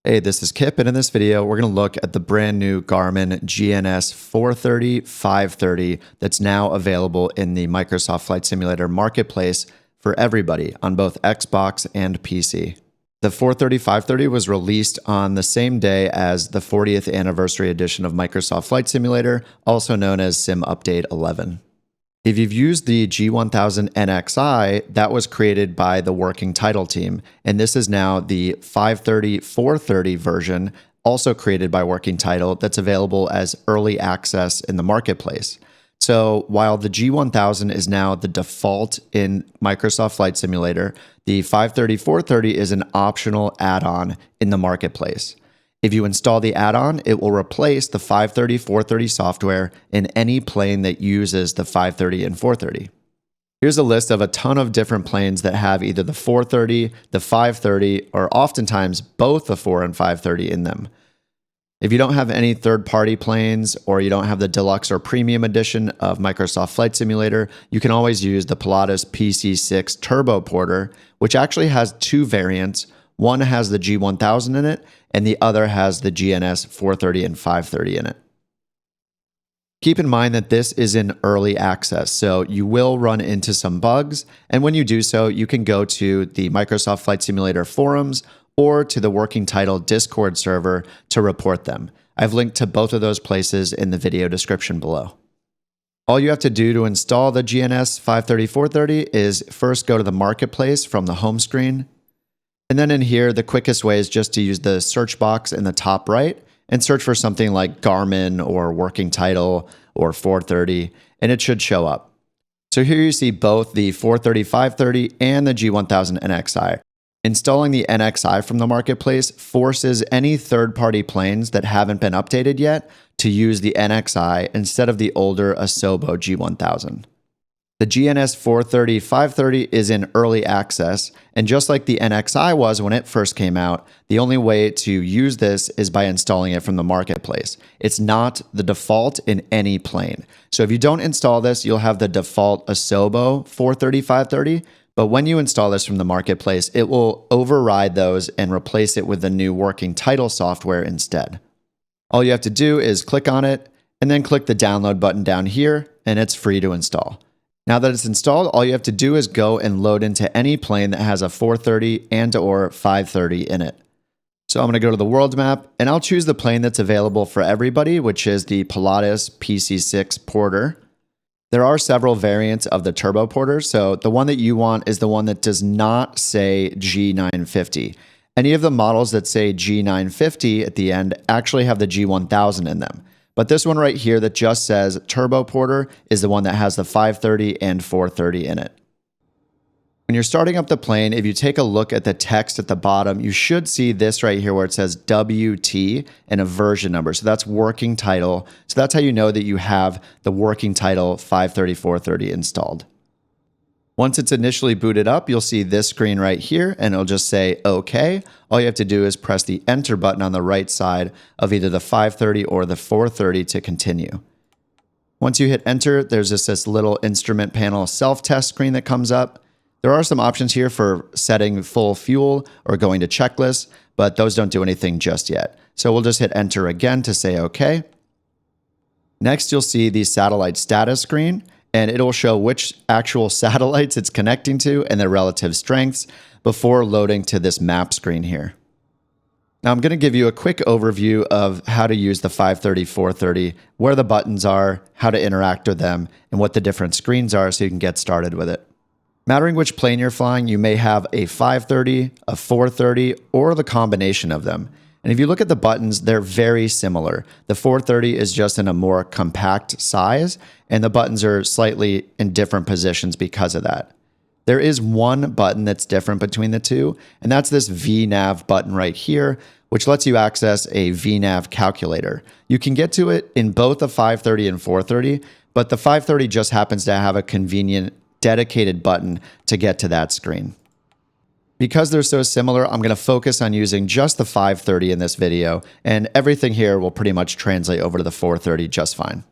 Hey, this is Kip, and in this video, we're going to look at the brand new Garmin GNS 430, 530 that's now available in the Microsoft Flight Simulator marketplace for everybody on both Xbox and PC. The 430, 530 was released on the same day as the 40th anniversary edition of Microsoft Flight Simulator, also known as Sim Update 11. If you've used the G1000 NXI, that was created by the working title team, and this is now the 530, 430 version, also created by working title, that's available as early access in the marketplace. So while the G1000 is now the default in Microsoft Flight Simulator, the 530, 430 is an optional add-on in the marketplace. If you install the add-on, it will replace the 530, 430 software in any plane that uses the 530 and 430. Here's a list of a ton of different planes that have either the 430, the 530, or oftentimes both the 4 and 530 in them. If you don't have any third-party planes or you don't have the deluxe or premium edition of Microsoft Flight Simulator, you can always use the Pilatus PC6 Turbo Porter, which actually has two variants. One has the G1000 in it, and the other has the GNS 430 and 530 in it. Keep in mind that this is in early access, so you will run into some bugs, and when you do so, you can go to the Microsoft Flight Simulator forums or to the working title Discord server to report them. I've linked to both of those places in the video description below. All you have to do to install the GNS 530, 430 is first go to the marketplace from the home screen. And then in here, the quickest way is just to use the search box in the top right and search for something like Garmin or working title or 430, and it should show up. So here you see both the 430, 530 and the G1000 NXI. Installing the NXI from the marketplace forces any third-party planes that haven't been updated yet to use the NXI instead of the older Asobo G1000. The GNS 430, 530 is in early access, and just like the NXI was when it first came out, the only way to use this is by installing it from the marketplace. It's not the default in any plane. So if you don't install this, you'll have the default Asobo 430, 530, but when you install this from the marketplace, it will override those and replace it with the new working title software instead. All you have to do is click on it, and then click the download button down here, and it's free to install. Now that it's installed, all you have to do is go and load into any plane that has a 430 and or 530 in it. So I'm going to go to the world map, and I'll choose the plane that's available for everybody, which is the Pilatus PC6 Porter. There are several variants of the Turbo Porter, so the one that you want is the one that does not say G950. Any of the models that say G950 at the end actually have the G1000 in them. But this one right here that just says Turbo Porter is the one that has the 530 and 430 in it. When you're starting up the plane, if you take a look at the text at the bottom, you should see this right here where it says WT and a version number. So that's working title. So that's how you know that you have the working title 530, 430 installed. Once it's initially booted up, you'll see this screen right here, and it'll just say OK. All you have to do is press the Enter button on the right side of either the 530 or the 430 to continue. Once you hit Enter, there's just this little instrument panel self-test screen that comes up. There are some options here for setting full fuel or going to checklist, but those don't do anything just yet. So we'll just hit Enter again to say OK. Next, you'll see the satellite status screen, and it'll show which actual satellites it's connecting to and their relative strengths before loading to this map screen here. Now I'm going to give you a quick overview of how to use the 530, 430, where the buttons are, how to interact with them, and what the different screens are so you can get started with it. Mattering which plane you're flying, you may have a 530, a 430, or the combination of them. And if you look at the buttons, they're very similar. The 430 is just in a more compact size, and the buttons are slightly in different positions because of that. There is one button that's different between the two, and that's this VNAV button right here, which lets you access a VNAV calculator. You can get to it in both the 530 and 430, but the 530 just happens to have a convenient dedicated button to get to that screen. Because they're so similar, I'm going to focus on using just the 530 in this video, and everything here will pretty much translate over to the 430 just fine.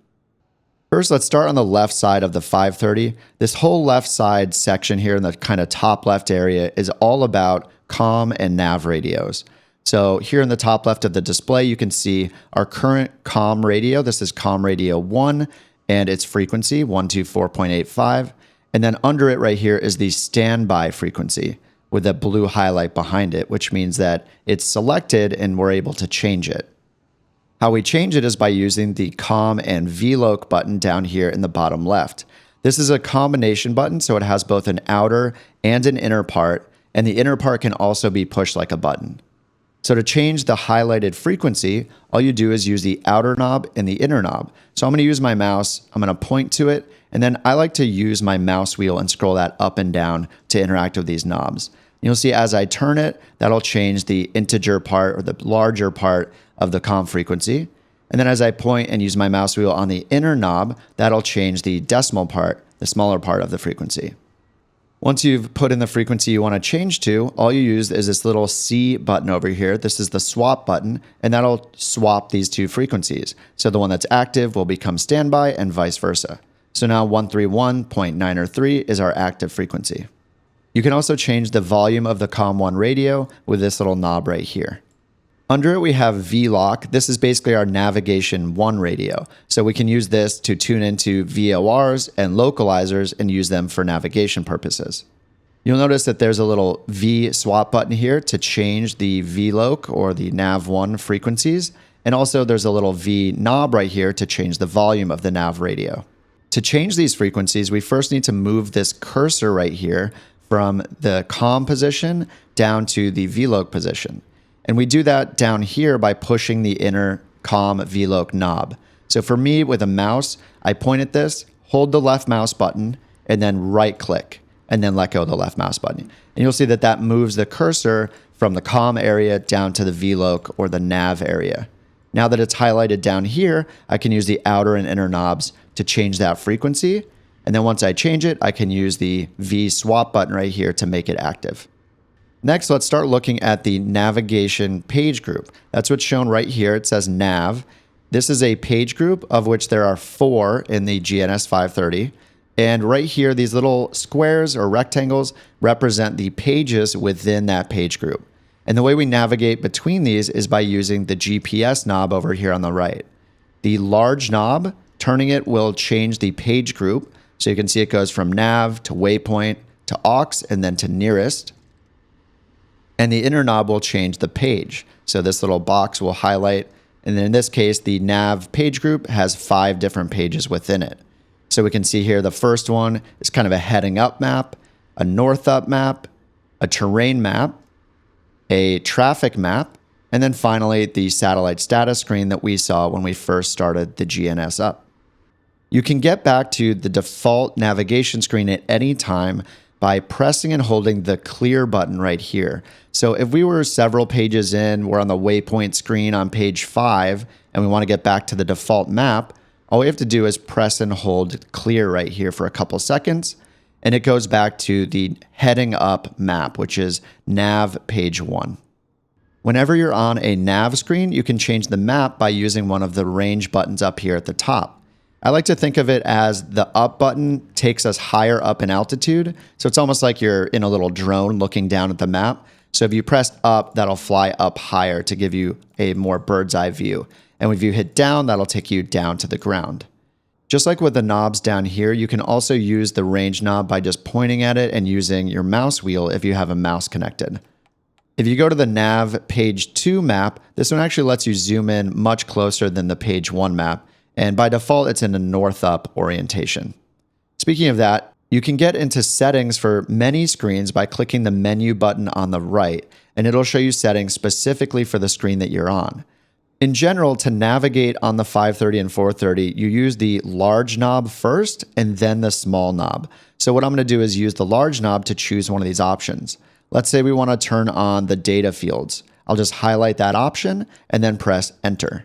First, let's start on the left side of the 530. This whole left side section here in the kind of top left area is all about COM and NAV radios. So here in the top left of the display, you can see our current COM radio. This is COM radio 1 and its frequency 124.85. And then under it right here is the standby frequency with a blue highlight behind it, which means that it's selected and we're able to change it. How we change it is by using the COM and VLOC button down here in the bottom left. This is a combination button, so it has both an outer and an inner part, and the inner part can also be pushed like a button. So to change the highlighted frequency, all you do is use the outer knob and the inner knob. So I'm going to use my mouse, I'm going to point to it, and then I like to use my mouse wheel and scroll that up and down to interact with these knobs. You'll see as I turn it, that'll change the integer part or the larger part of the COM frequency. And then as I point and use my mouse wheel on the inner knob, that'll change the decimal part, the smaller part of the frequency. Once you've put in the frequency you want to change to, all you use is this little C button over here. This is the swap button, and that'll swap these two frequencies. So the one that's active will become standby and vice versa. So now 131.903 is our active frequency. You can also change the volume of the COM1 radio with this little knob right here. Under it, we have VLOC. This is basically our Navigation 1 radio. So we can use this to tune into VORs and localizers and use them for navigation purposes. You'll notice that there's a little V swap button here to change the VLOC or the NAV1 frequencies. And also there's a little V knob right here to change the volume of the nav radio. To change these frequencies, we first need to move this cursor right here from the COM position down to the VLOC position. And we do that down here by pushing the inner COM VLOC knob. So for me with a mouse, I point at this, hold the left mouse button, and then right click, and then let go of the left mouse button. And you'll see that that moves the cursor from the COM area down to the VLOC or the nav area. Now that it's highlighted down here, I can use the outer and inner knobs to change that frequency. And then once I change it, I can use the V swap button right here to make it active. Next, let's start looking at the navigation page group. That's what's shown right here. It says Nav. This is a page group of which there are 4 in the GNS 530. And right here, these little squares or rectangles represent the pages within that page group. And the way we navigate between these is by using the GPS knob over here on the right. The large knob, turning it will change the page group. So you can see it goes from Nav to Waypoint to AUX and then to Nearest. And the inner knob will change the page. So this little box will highlight, and in this case, the Nav page group has 5 different pages within it. So we can see here the first one is kind of a heading up map, a north up map, a terrain map, a traffic map, and then finally the satellite status screen that we saw when we first started the GNS up. You can get back to the default navigation screen at any time by pressing and holding the clear button right here. So if we were several pages in, we're on the Waypoint screen on page 5, and we want to get back to the default map, all we have to do is press and hold clear right here for a couple seconds, and it goes back to the heading up map, which is Nav Page 1. Whenever you're on a nav screen, you can change the map by using one of the range buttons up here at the top. I like to think of it as the up button takes us higher up in altitude. So it's almost like you're in a little drone looking down at the map. So if you press up, that'll fly up higher to give you a more bird's eye view. And if you hit down, that'll take you down to the ground. Just like with the knobs down here, you can also use the range knob by just pointing at it and using your mouse wheel if you have a mouse connected. If you go to the Nav Page 2 map, this one actually lets you zoom in much closer than the Page 1 map. And by default, it's in a north-up orientation. Speaking of that, you can get into settings for many screens by clicking the menu button on the right, and it'll show you settings specifically for the screen that you're on. In general, to navigate on the 530 and 430, you use the large knob first and then the small knob. So what I'm going to do is use the large knob to choose one of these options. Let's say we want to turn on the data fields. I'll just highlight that option and then press enter.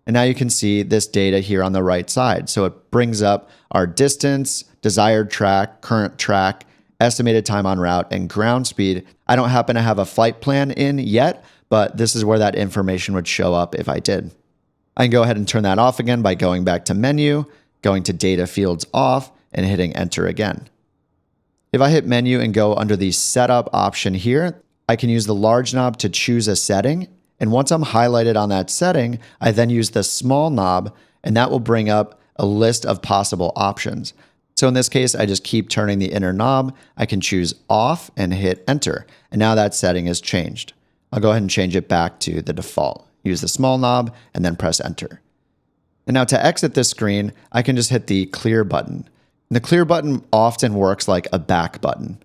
And now you can see this data here on the right side. So it brings up our distance, desired track, current track, estimated time on route, and ground speed. I don't happen to have a flight plan in yet, but this is where that information would show up if I did. I can go ahead and turn that off again by going back to menu, going to data fields off, and hitting enter again. If I hit menu and go under the setup option here, I can use the large knob to choose a setting, And once I'm highlighted on that setting, I then use the small knob, and that will bring up a list of possible options. So in this case, I just keep turning the inner knob. I can choose off and hit enter. And now that setting is changed. I'll go ahead and change it back to the default. Use the small knob and then press enter. And now to exit this screen, I can just hit the clear button. And the clear button often works like a back button.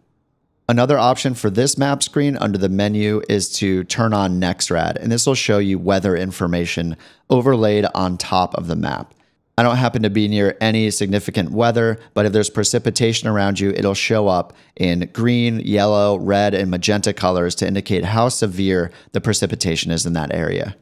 Another option for this map screen under the menu is to turn on NEXRAD, and this will show you weather information overlaid on top of the map. I don't happen to be near any significant weather, but if there's precipitation around you, it'll show up in green, yellow, red, and magenta colors to indicate how severe the precipitation is in that area.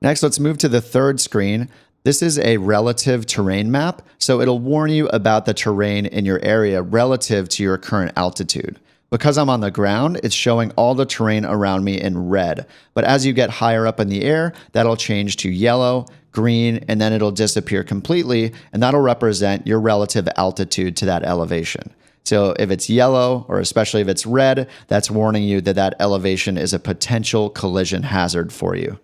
Next, let's move to the third screen. This is a relative terrain map, so it'll warn you about the terrain in your area relative to your current altitude. Because I'm on the ground, it's showing all the terrain around me in red. But as you get higher up in the air, that'll change to yellow, green, and then it'll disappear completely, and that'll represent your relative altitude to that elevation. So if it's yellow, or especially if it's red, that's warning you that that elevation is a potential collision hazard for you.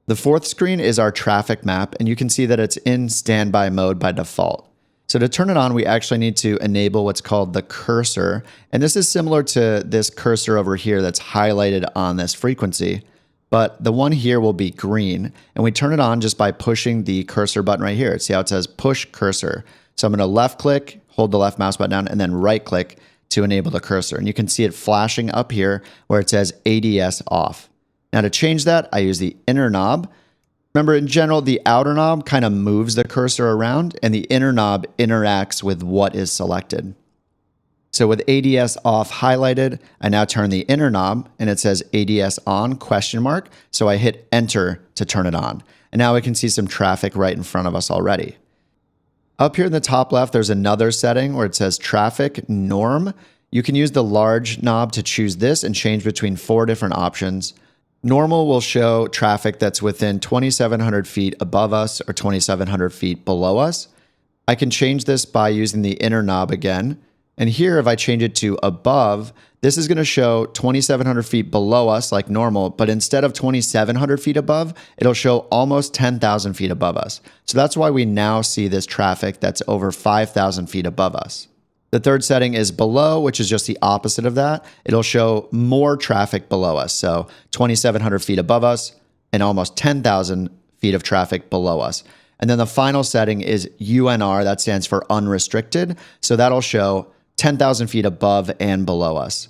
The fourth screen is our traffic map, and you can see that it's in standby mode by default. So to turn it on, we actually need to enable what's called the cursor. And this is similar to this cursor over here that's highlighted on this frequency, but the one here will be green. And we turn it on just by pushing the cursor button right here. See how it says push cursor. So I'm going to left click, hold the left mouse button down, and then right click to enable the cursor. And you can see it flashing up here where it says ADS off. Now to change that, I use the inner knob. Remember, in general, the outer knob kind of moves the cursor around, and the inner knob interacts with what is selected. So with ADS off highlighted, I now turn the inner knob, and it says ADS on ? So I hit enter to turn it on. And now we can see some traffic right in front of us already. Up here in the top left, there's another setting where it says traffic norm. You can use the large knob to choose this and change between 4 different options. Normal will show traffic that's within 2,700 feet above us or 2,700 feet below us. I can change this by using the inner knob again. And here, if I change it to above, this is going to show 2,700 feet below us like normal, but instead of 2,700 feet above, it'll show almost 10,000 feet above us. So that's why we now see this traffic that's over 5,000 feet above us. The third setting is below, which is just the opposite of that. It'll show more traffic below us. So 2,700 feet above us and almost 10,000 feet of traffic below us. And then the final setting is UNR, that stands for unrestricted. So that'll show 10,000 feet above and below us.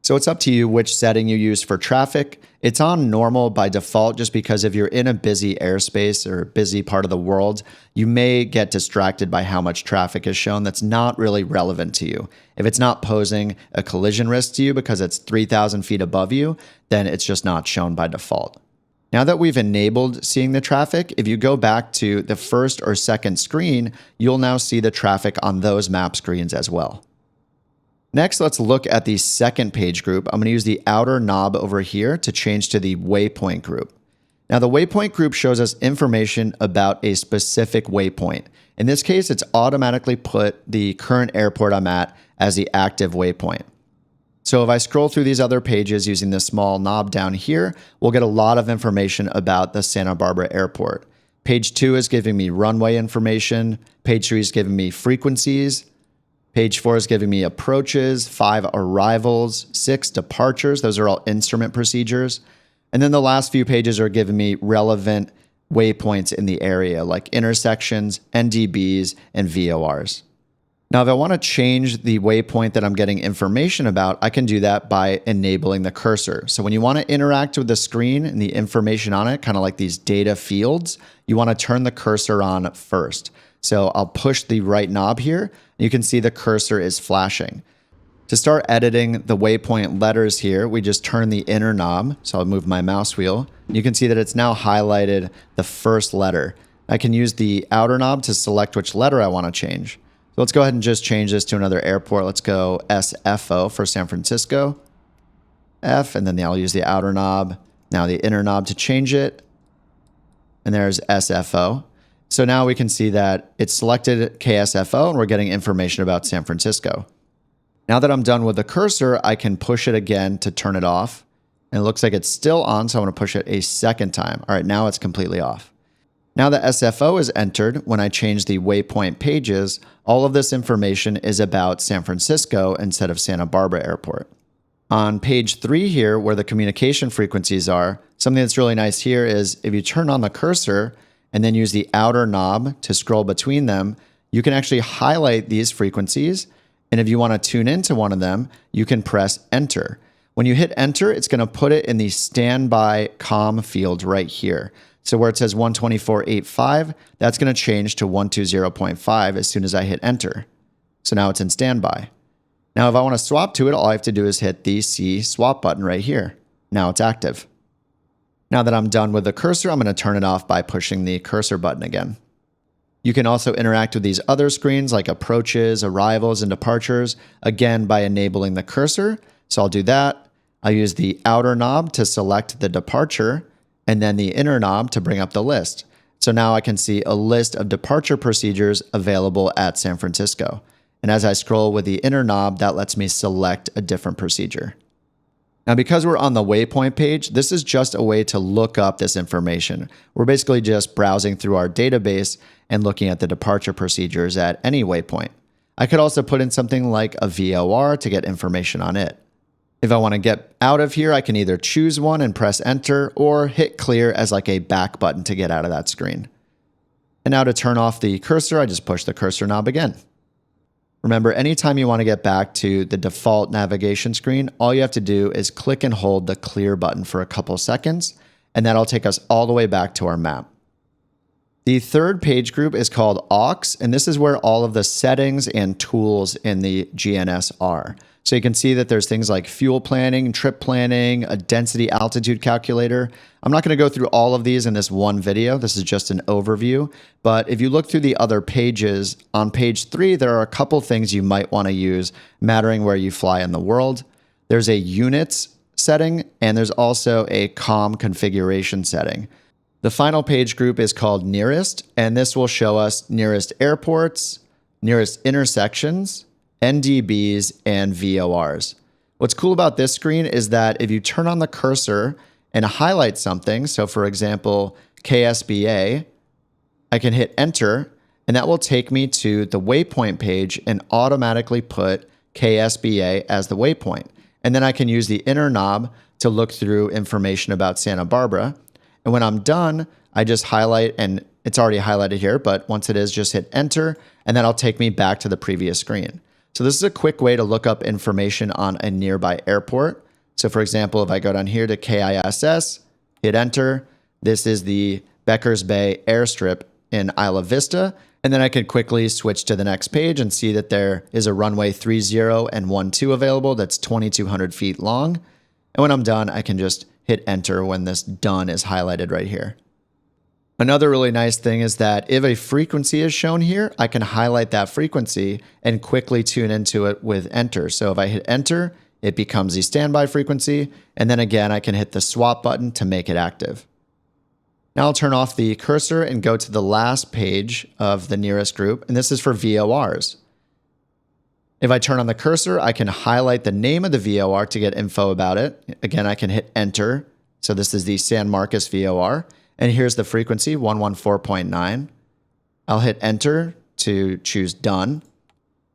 So it's up to you which setting you use for traffic. It's on normal by default just because if you're in a busy airspace or a busy part of the world, you may get distracted by how much traffic is shown that's not really relevant to you. If it's not posing a collision risk to you because it's 3,000 feet above you, then it's just not shown by default. Now that we've enabled seeing the traffic, if you go back to the first or second screen, you'll now see the traffic on those map screens as well. Next, let's look at the second page group. I'm going to use the outer knob over here to change to the waypoint group. Now, the waypoint group shows us information about a specific waypoint. In this case, it's automatically put the current airport I'm at as the active waypoint. So if I scroll through these other pages using the small knob down here, we'll get a lot of information about the Santa Barbara airport. Page 2 is giving me runway information. Page 3 is giving me frequencies. Page 4 is giving me approaches, 5 arrivals, 6 departures. Those are all instrument procedures. And then the last few pages are giving me relevant waypoints in the area like intersections, NDBs, and VORs. Now, if I want to change the waypoint that I'm getting information about, I can do that by enabling the cursor. So when you want to interact with the screen and the information on it, kind of like these data fields, you want to turn the cursor on first. So I'll push the right knob here. You can see the cursor is flashing. To start editing the waypoint letters here, we just turn the inner knob. So I'll move my mouse wheel. You can see that it's now highlighted the first letter. I can use the outer knob to select which letter I want to change. So let's go ahead and just change this to another airport. Let's go SFO for San Francisco. F, and then I'll use the outer knob. Now the inner knob to change it. And there's SFO. So now we can see that it's selected KSFO and we're getting information about San Francisco. Now that I'm done with the cursor, I can push it again to turn it off. And it looks like it's still on, so I'm going to push it a second time. All right, now it's completely off. Now the SFO is entered. When I change the waypoint pages, all of this information is about San Francisco instead of Santa Barbara Airport. On page 3 here, where the communication frequencies are, something that's really nice here is if you turn on the cursor and then use the outer knob to scroll between them, you can actually highlight these frequencies. And if you want to tune into one of them, you can press enter. When you hit enter, it's going to put it in the standby COM field right here. So where it says 124.85, that's going to change to 120.5 as soon as I hit enter. So now it's in standby. Now, if I want to swap to it, all I have to do is hit the C swap button right here. Now it's active. Now that I'm done with the cursor, I'm going to turn it off by pushing the cursor button again. You can also interact with these other screens like approaches, arrivals, and departures, again by enabling the cursor. So I'll do that. I'll use the outer knob to select the departure, and then the inner knob to bring up the list. So now I can see a list of departure procedures available at San Francisco. And as I scroll with the inner knob, that lets me select a different procedure. Now, because we're on the waypoint page, this is just a way to look up this information. We're basically just browsing through our database and looking at the departure procedures at any waypoint. I could also put in something like a VOR to get information on it. If I want to get out of here, I can either choose one and press enter or hit clear as like a back button to get out of that screen. And now to turn off the cursor, I just push the cursor knob again. Remember, anytime you want to get back to the default navigation screen, all you have to do is click and hold the clear button for a couple seconds, and that'll take us all the way back to our map. The third page group is called AUX, and this is where all of the settings and tools in the GNS are. So you can see that there's things like fuel planning, trip planning, a density altitude calculator. I'm not going to go through all of these in this one video. This is just an overview. But if you look through the other pages, on page 3, there are a couple things you might want to use mattering where you fly in the world. There's a units setting, and there's also a COM configuration setting. The final page group is called nearest, and this will show us nearest airports, nearest intersections, NDBs, and VORs. What's cool about this screen is that if you turn on the cursor and highlight something, so for example, KSBA, I can hit enter, and that will take me to the waypoint page and automatically put KSBA as the waypoint. And then I can use the inner knob to look through information about Santa Barbara. And when I'm done, I just highlight, and it's already highlighted here, but once it is, just hit enter, and that'll take me back to the previous screen. So this is a quick way to look up information on a nearby airport. So for example, if I go down here to KISS, hit enter, this is the Beckers Bay airstrip in Isla Vista. And then I could quickly switch to the next page and see that there is a runway 30 and 12 available that's 2,200 feet long. And when I'm done, I can just hit enter when this done is highlighted right here. Another really nice thing is that if a frequency is shown here, I can highlight that frequency and quickly tune into it with enter. So if I hit enter, it becomes the standby frequency. And then again, I can hit the swap button to make it active. Now I'll turn off the cursor and go to the last page of the nearest group. And this is for VORs. If I turn on the cursor, I can highlight the name of the VOR to get info about it. Again, I can hit enter. So this is the San Marcos VOR. And here's the frequency, 114.9. I'll hit enter to choose done.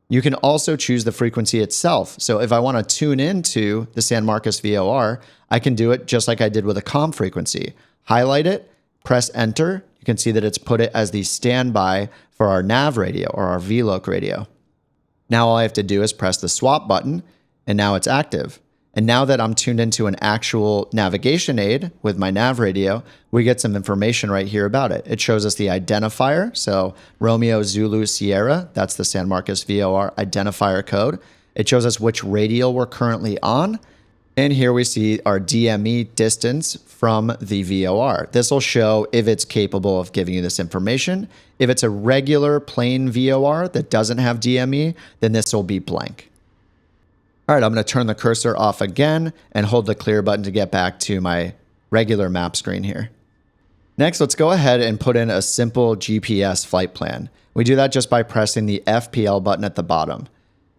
You can also choose the frequency itself. So if I want to tune into the San Marcos VOR, I can do it just like I did with a COM frequency. Highlight it, press enter. You can see that it's put it as the standby for our NAV radio or our VLOC radio. Now all I have to do is press the swap button, and now it's active. And now that I'm tuned into an actual navigation aid with my nav radio, we get some information right here about it. It shows us the identifier. So Romeo Zulu Sierra, that's the San Marcos VOR identifier code. It shows us which radial we're currently on. And here we see our DME distance from the VOR. This will show if it's capable of giving you this information. If it's a regular plain VOR that doesn't have DME, then this will be blank. All right, I'm going to turn the cursor off again and hold the clear button to get back to my regular map screen here. Next, let's go ahead and put in a simple GPS flight plan. We do that just by pressing the FPL button at the bottom.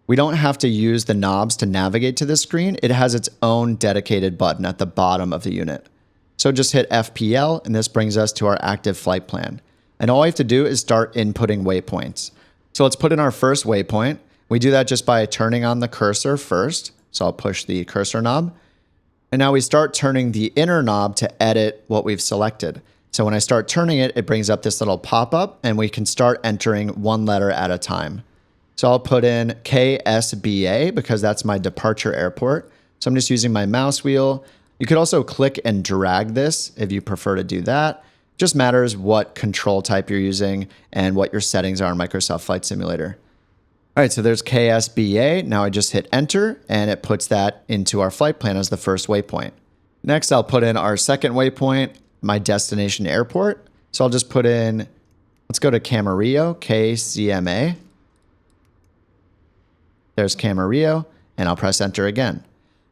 we don't have to use the knobs to navigate to this screen. It has its own dedicated button at the bottom of the unit. So just hit FPL, and this brings us to our active flight plan. And all we have to do is start inputting waypoints. So let's put in our first waypoint. We do that just by turning on the cursor first. So I'll push the cursor knob. And now we start turning the inner knob to edit what we've selected. So when I start turning it, it brings up this little pop-up, and we can start entering one letter at a time. So I'll put in KSBA because that's my departure airport. So I'm just using my mouse wheel. You could also click and drag this if you prefer to do that. Just matters what control type you're using and what your settings are in Microsoft Flight Simulator. All right, so there's KSBA. Now I just hit enter, and it puts that into our flight plan as the first waypoint. Next, I'll put in our second waypoint, my destination airport. So I'll just put in, let's go to Camarillo, KCMA. There's Camarillo, and I'll press enter again.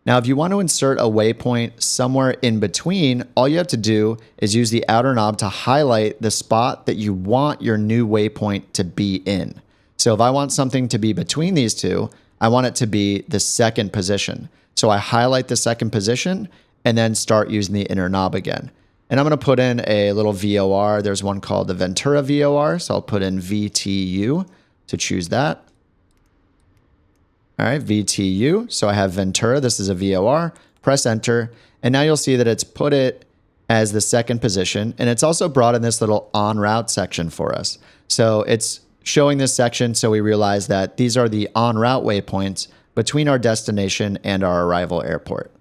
Now, if you want to insert a waypoint somewhere in between, all you have to do is use the outer knob to highlight the spot that you want your new waypoint to be in. So if I want something to be between these two, I want it to be the second position. So I highlight the second position and then start using the inner knob again. And I'm going to put in a little VOR. There's one called the Ventura VOR. So I'll put in VTU to choose that. All right, VTU. So I have Ventura. This is a VOR. Press enter. And now you'll see that it's put it as the second position. And it's also brought in this little en route section for us. So it's showing this section so we realize that these are the en route waypoints between our destination and our arrival airport.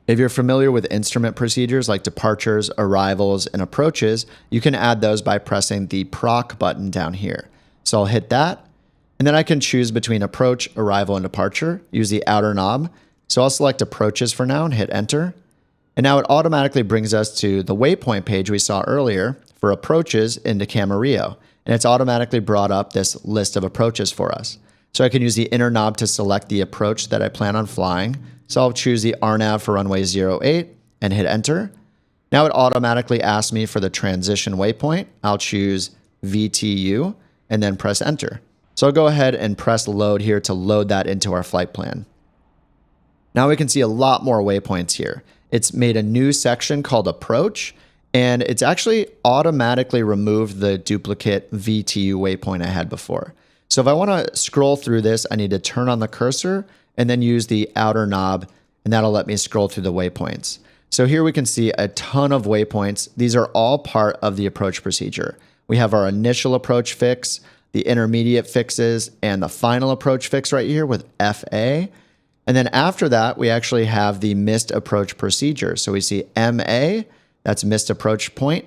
If you're familiar with instrument procedures like departures, arrivals, and approaches, you can add those by pressing the PROC button down here. So I'll hit that, and then I can choose between approach, arrival, and departure, use the outer knob. So I'll select approaches for now and hit enter. And now it automatically brings us to the waypoint page we saw earlier for approaches into Camarillo. And it's automatically brought up this list of approaches for us. So I can use the inner knob to select the approach that I plan on flying. So I'll choose the RNAV for runway 08 and hit enter. Now it automatically asks me for the transition waypoint. I'll choose VTU and then press enter. So I'll go ahead and press load here to load that into our flight plan. Now we can see a lot more waypoints here. It's made a new section called approach, and it's actually automatically removed the duplicate VTU waypoint I had before. So if I want to scroll through this, I need to turn on the cursor and then use the outer knob, and that'll let me scroll through the waypoints. So here we can see a ton of waypoints. These are all part of the approach procedure. We have our initial approach fix, the intermediate fixes, and the final approach fix right here with FA. And then after that, we actually have the missed approach procedure. So we see MA, that's missed approach point.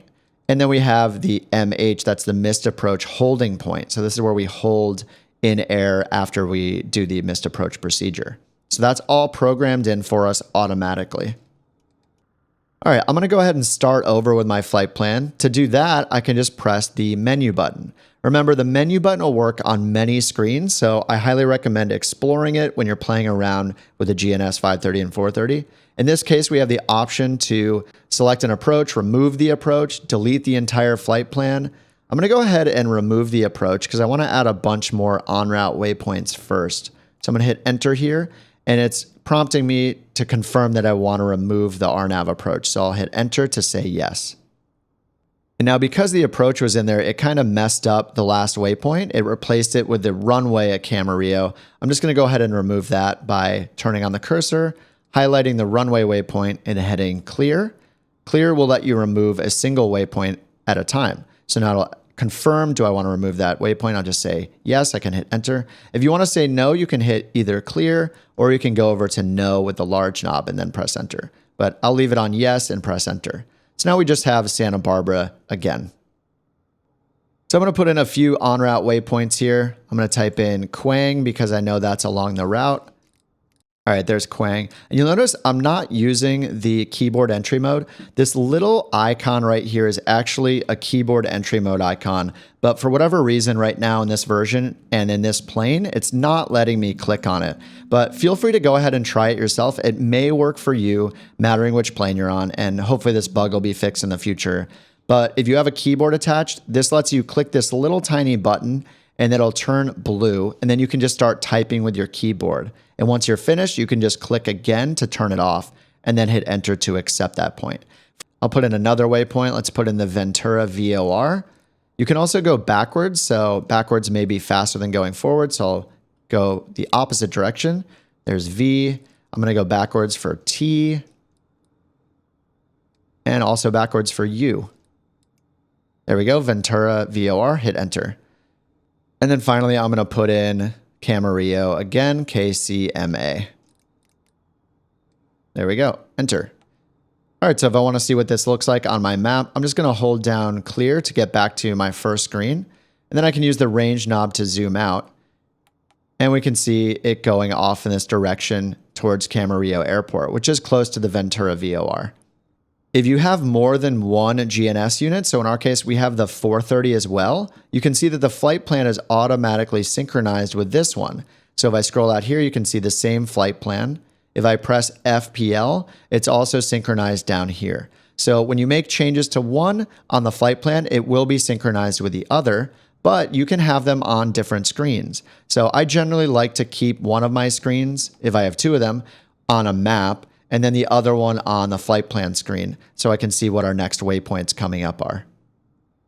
And then we have the MH, that's the missed approach holding point. So this is where we hold in air after we do the missed approach procedure. So that's all programmed in for us automatically. All right, I'm going to go ahead and start over with my flight plan. To do that, I can just press the menu button. Remember, the menu button will work on many screens, so I highly recommend exploring it when you're playing around with the GNS 530 and 430. In this case, we have the option to select an approach, remove the approach, delete the entire flight plan. I'm going to go ahead and remove the approach because I want to add a bunch more en route waypoints first. So I'm going to hit enter here, and it's prompting me to confirm that I want to remove the RNAV approach. So I'll hit enter to say yes. And now because the approach was in there, it kind of messed up the last waypoint. It replaced it with the runway at Camarillo. I'm just going to go ahead and remove that by turning on the cursor, highlighting the runway waypoint and hitting clear. Clear will let you remove a single waypoint at a time. So now it'll confirm, do I want to remove that waypoint? I'll just say yes, I can hit enter. If you want to say no, you can hit either clear or you can go over to no with the large knob and then press enter. But I'll leave it on yes and press enter. So now we just have Santa Barbara again. So I'm going to put in a few en route waypoints here. I'm going to type in Quang because I know that's along the route. All right, there's Quang. And you'll notice I'm not using the keyboard entry mode. This little icon right here is actually a keyboard entry mode icon. But for whatever reason right now in this version and in this plane, it's not letting me click on it. But feel free to go ahead and try it yourself. It may work for you, mattering which plane you're on. And hopefully this bug will be fixed in the future. But if you have a keyboard attached, this lets you click this little tiny button and it'll turn blue, and then you can just start typing with your keyboard. And once you're finished, you can just click again to turn it off and then hit enter to accept that point. I'll put in another waypoint. Let's put in the Ventura VOR. You can also go backwards, so backwards may be faster than going forward, so I'll go the opposite direction. There's V. I'm going to go backwards for T, and also backwards for U. There we go, Ventura VOR, hit enter. And then finally, I'm going to put in Camarillo again, KCMA. There we go, enter. All right, so if I want to see what this looks like on my map, I'm just going to hold down clear to get back to my first screen. And then I can use the range knob to zoom out. And we can see it going off in this direction towards Camarillo Airport, which is close to the Ventura VOR. If you have more than one GNS unit, so in our case, we have the 430 as well, you can see that the flight plan is automatically synchronized with this one. So if I scroll out here, you can see the same flight plan. If I press FPL, it's also synchronized down here. So when you make changes to one on the flight plan, it will be synchronized with the other, but you can have them on different screens. So I generally like to keep one of my screens, if I have two of them, on a map, and then the other one on the flight plan screen, so I can see what our next waypoints coming up are.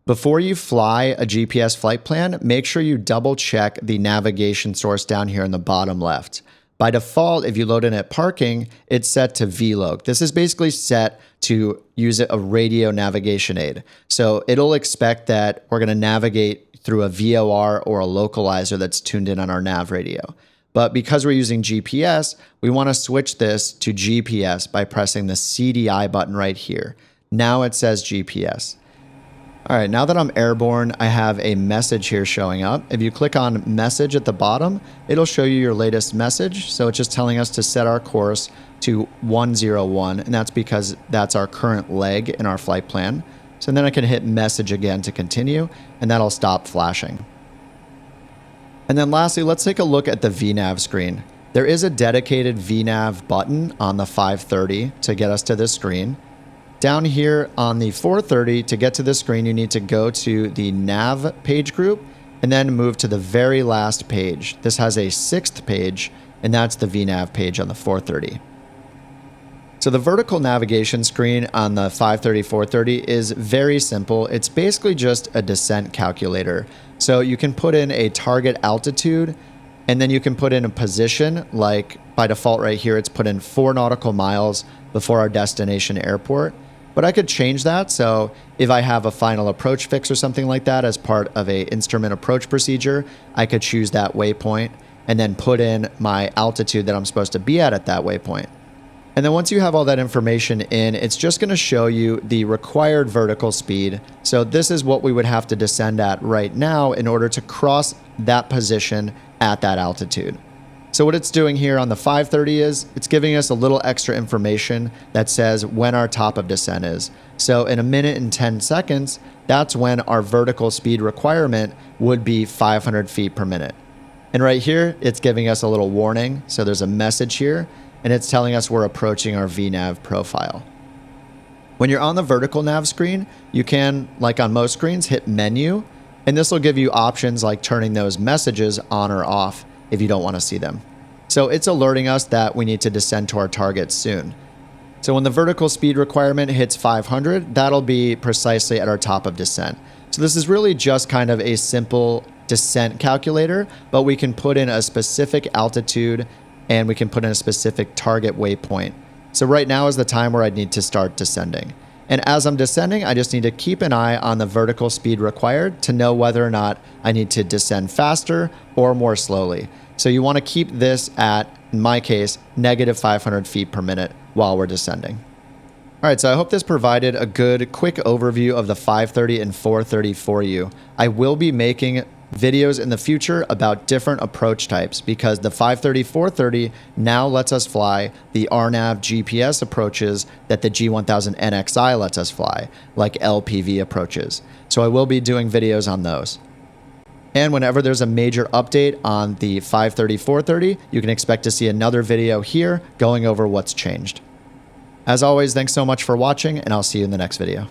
Before you fly a GPS flight plan, make sure you double check the navigation source down here in the bottom left. By default, if you load in at parking, it's set to VLOC. This is basically set to use a radio navigation aid. So it'll expect that we're going to navigate through a VOR or a localizer that's tuned in on our nav radio. But because we're using GPS, we want to switch this to GPS by pressing the CDI button right here. Now it says GPS. All right, now that I'm airborne, I have a message here showing up. If you click on message at the bottom, it'll show you your latest message. So it's just telling us to set our course to 101, and that's because that's our current leg in our flight plan. So then I can hit message again to continue, and that'll stop flashing. And then lastly, let's take a look at the VNAV screen. There is a dedicated VNAV button on the 530 to get us to this screen. Down here on the 430, to get to this screen, you need to go to the Nav Page Group and then move to the very last page. This has a 6th page, and that's the VNAV page on the 430. So the vertical navigation screen on the 530, 430 is very simple. It's basically just a descent calculator. So you can put in a target altitude, and then you can put in a position, like by default right here, it's put in 4 nautical miles before our destination airport. But I could change that. So if I have a final approach fix or something like that as part of a instrument approach procedure, I could choose that waypoint and then put in my altitude that I'm supposed to be at that waypoint. And then once you have all that information in, it's just going to show you the required vertical speed. So this is what we would have to descend at right now in order to cross that position at that altitude. So what it's doing here on the 530 is it's giving us a little extra information that says when our top of descent is. So in 1 minute and 10 seconds, that's when our vertical speed requirement would be 500 feet per minute. And right here, it's giving us a little warning. So there's a message here, and it's telling us we're approaching our VNAV profile. When you're on the vertical nav screen, you can, like on most screens, hit menu, and this will give you options like turning those messages on or off if you don't want to see them. So it's alerting us that we need to descend to our target soon. So when the vertical speed requirement hits 500, that'll be precisely at our top of descent. So this is really just kind of a simple descent calculator, but we can put in a specific altitude and we can put in a specific target waypoint. So right now is the time where I'd need to start descending. And as I'm descending, I just need to keep an eye on the vertical speed required to know whether or not I need to descend faster or more slowly. So you want to keep this at, in my case, negative 500 feet per minute while we're descending. All right, so I hope this provided a good quick overview of the 530 and 430 for you. I will be making videos in the future about different approach types because the 530, 430 now lets us fly the RNAV GPS approaches that the G1000 NXI lets us fly, like LPV approaches. So I will be doing videos on those. And whenever there's a major update on the 530, 430, you can expect to see another video here going over what's changed. As always, thanks so much for watching, and I'll see you in the next video.